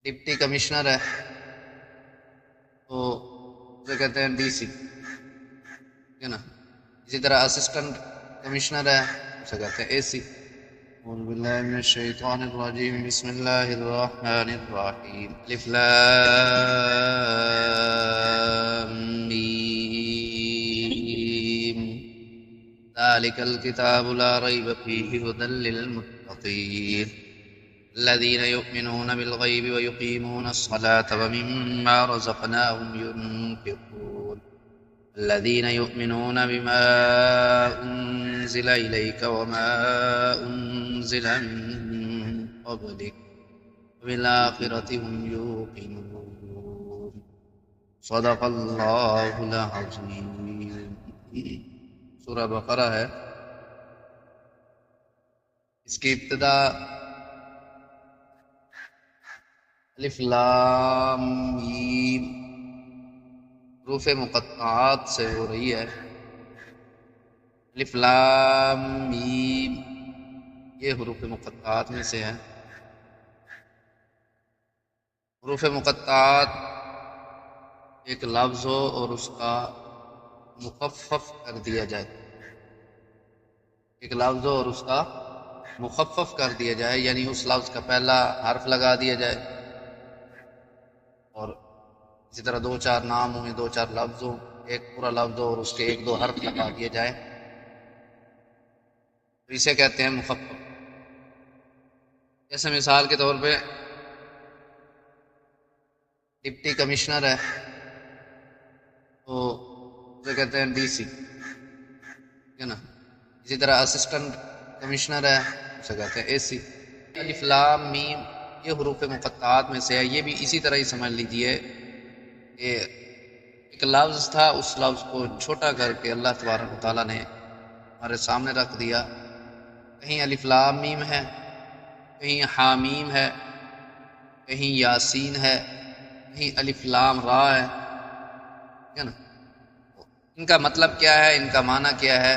Deputy commissioner ہے تو اسے کہتے ہیں ڈی سی، ٹھیک ہے نا. اسی طرح اسسٹنٹ کمشنر ہے اسے کہتے ہیں اے سی. اعوذ باللہ من الشیطان الرجیم، بسم اللہ الرحمن الرحیم. الف لام میم ذالک الکتاب لا ریب فیہ ھدی للمتقین الذین یؤمنون بالغیب ویقیمون الصلاة ومما رزقناہم ينفقون الذين يؤمنون بما أنزل إليك وما أنزل من قبلك وبالآخرة هم يوقنون. صدق اللہ العظیم. سورہ بقرہ ہے. اس کی ابتدا الف لام میم حروف مقطعات سے ہو رہی ہے. الف لام میم یہ حروف مقطعات میں سے ہے. حروف مقطعات ایک لفظ ہو اور اس کا مخفف کر دیا جائے، ایک لفظ ہو اور اس کا مخفف کر دیا جائے، یعنی اس لفظ کا پہلا حرف لگا دیا جائے، اور اسی طرح دو چار نام ہوں، دو چار لفظ ہوں، ایک پورا لفظ ہو اور اس کے ایک دو حرف لگا دیے جائے، تو اسے کہتے ہیں مخفف. جیسے مثال کے طور پہ ڈپٹی کمشنر ہے تو اسے کہتے ہیں ڈی سی، ٹھیک ہے نا. اسی طرح اسسٹنٹ کمشنر ہے اسے کہتے ہیں اے سی. الف لام میم یہ حروف مقطعات میں سے ہے. یہ بھی اسی طرح ہی سمجھ لیجئے کہ ایک لفظ تھا، اس لفظ کو چھوٹا کر کے اللہ تبارک و تعالیٰ نے ہمارے سامنے رکھ دیا. کہیں الف لام میم ہے، کہیں حامیم ہے، کہیں یاسین ہے، کہیں الف لام را ہے، ٹھیک ہے نا. ان کا مطلب کیا ہے، ان کا معنی کیا ہے؟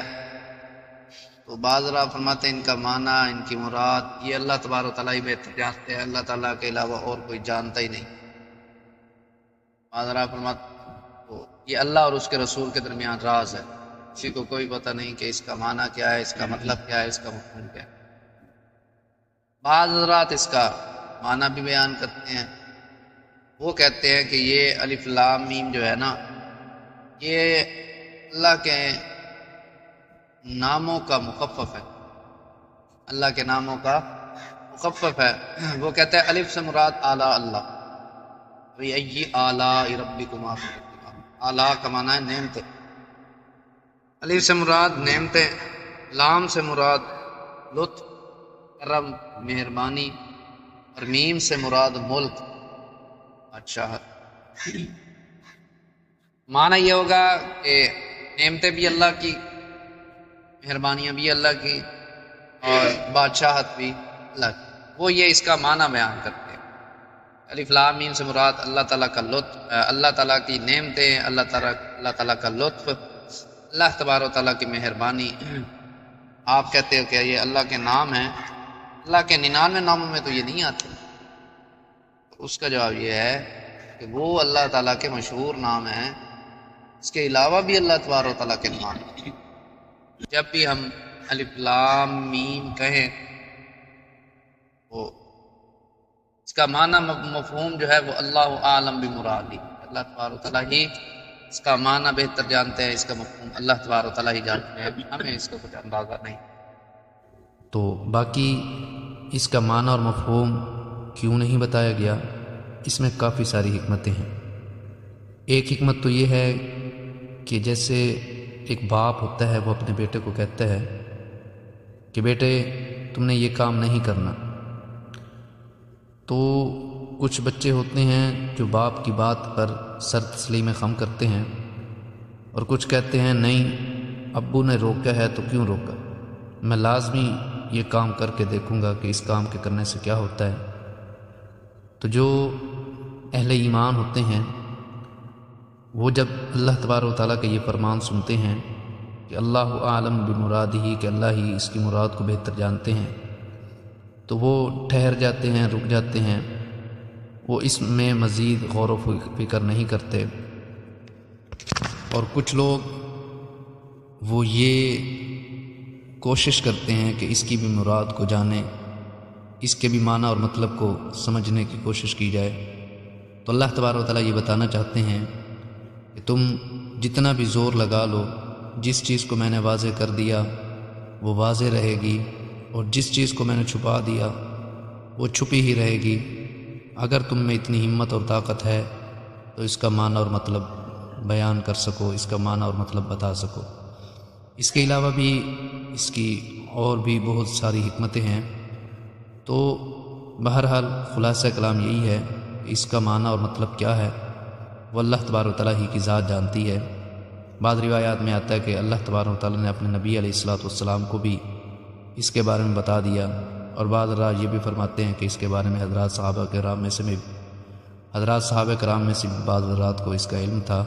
تو بعض راہ فرماتے ہیں ان کا معنی، ان کی مراد یہ اللہ تبارک و تعالیٰ ہی بہتر جانتے ہیں، اللہ تعالیٰ کے علاوہ اور کوئی جانتا ہی نہیں. بعض راہ فرماتے تو یہ اللہ اور اس کے رسول کے درمیان راز ہے، کسی کو کوئی پتہ نہیں کہ اس کا معنی کیا ہے، اس کا مطلب کیا ہے، اس کا مفہوم کیا ہے. بعض حضرات اس کا معنی بھی بیان کرتے ہیں. وہ کہتے ہیں کہ یہ الف لام میم جو ہے نا، یہ اللہ کے ناموں کا مخفف ہے، اللہ کے ناموں کا مخفف ہے. وہ کہتے ہیں الف سے مراد اعلیٰ اللہ، فَبِأَيِّ آلَاءِ رَبِّكُمَا تُكَذِّبَانِ. اعلیٰ کا معنی ہے نعمتیں، الف سے مراد نعمتیں، لام سے مراد لطف، کرم، مہربانی، اور میم سے مراد ملک، بادشاہت. معنی یہ ہوگا کہ نعمتیں بھی اللہ کی، مہربانیاں بھی اللہ کی، اور بادشاہت بھی اللہ کی. وہ یہ اس کا معنی بیان کرتے ہیں. الف لام میم سے مراد اللہ تعالیٰ کا لطف، اللہ تعالیٰ کی نعمتیں، اللہ تعالیٰ کا لطف، اللہ تبارک و تعالیٰ کی مہربانی. آپ کہتے ہو کہ یہ اللہ کے نام ہیں، اللہ کے 99 ناموں میں تو یہ نہیں آتے. اس کا جواب یہ ہے کہ وہ اللہ تعالیٰ کے مشہور نام ہیں، اس کے علاوہ بھی اللہ تبارک و تعالیٰ کے نام ہیں. جب بھی ہم الف لام میم کہیں تو اس کا معنی مفہوم جو ہے وہ اللہ عالم بمرادی، اللہ تبارک و تعالیٰ ہی اس کا معنی بہتر جانتے ہیں، اس کا مفہوم اللہ تبارک و تعالیٰ ہی جانتے ہیں، ہمیں اس کا کچھ اندازہ نہیں. تو باقی اس کا معنی اور مفہوم کیوں نہیں بتایا گیا، اس میں کافی ساری حکمتیں ہیں. ایک حکمت تو یہ ہے کہ جیسے ایک باپ ہوتا ہے، وہ اپنے بیٹے کو کہتا ہے کہ بیٹے تم نے یہ کام نہیں کرنا، تو کچھ بچے ہوتے ہیں جو باپ کی بات پر سر تسلیم خم کرتے ہیں، اور کچھ کہتے ہیں نہیں ابو نے روکا ہے تو کیوں روکا، میں لازمی یہ کام کر کے دیکھوں گا کہ اس کام کے کرنے سے کیا ہوتا ہے. تو جو اہل ایمان ہوتے ہیں وہ جب اللہ تبارک و تعالیٰ کا یہ فرمان سنتے ہیں کہ اللہ عالم بمرادہ، کہ اللہ ہی اس کی مراد کو بہتر جانتے ہیں، تو وہ ٹھہر جاتے ہیں، رک جاتے ہیں، وہ اس میں مزید غور و فکر نہیں کرتے، اور کچھ لوگ وہ یہ کوشش کرتے ہیں کہ اس کی بھی مراد کو جانیں، اس کے بھی معنی اور مطلب کو سمجھنے کی کوشش کی جائے۔ تو اللہ تبارک و تعالیٰ یہ بتانا چاہتے ہیں کہ تم جتنا بھی زور لگا لو، جس چیز کو میں نے واضح کر دیا وہ واضح رہے گی، اور جس چیز کو میں نے چھپا دیا وہ چھپی ہی رہے گی۔ اگر تم میں اتنی ہمت اور طاقت ہے تو اس کا معنی اور مطلب بیان کر سکو، اس کا معنی اور مطلب بتا سکو۔ اس کے علاوہ بھی اس کی اور بھی بہت ساری حکمتیں ہیں۔ تو بہرحال خلاصہ کلام یہی ہے کہ اس کا معنی اور مطلب کیا ہے وہ اللہ تبارک و تعالیٰ ہی کی ذات جانتی ہے۔ بعض روایات میں آتا ہے کہ اللہ تبارک و تعالیٰ نے اپنے نبی علیہ الصلوۃ والسلام کو بھی اس کے بارے میں بتا دیا، اور بعض حضرات یہ بھی فرماتے ہیں کہ اس کے بارے میں حضرات صحابہ کرام میں سے بعض حضرات کو اس کا علم تھا۔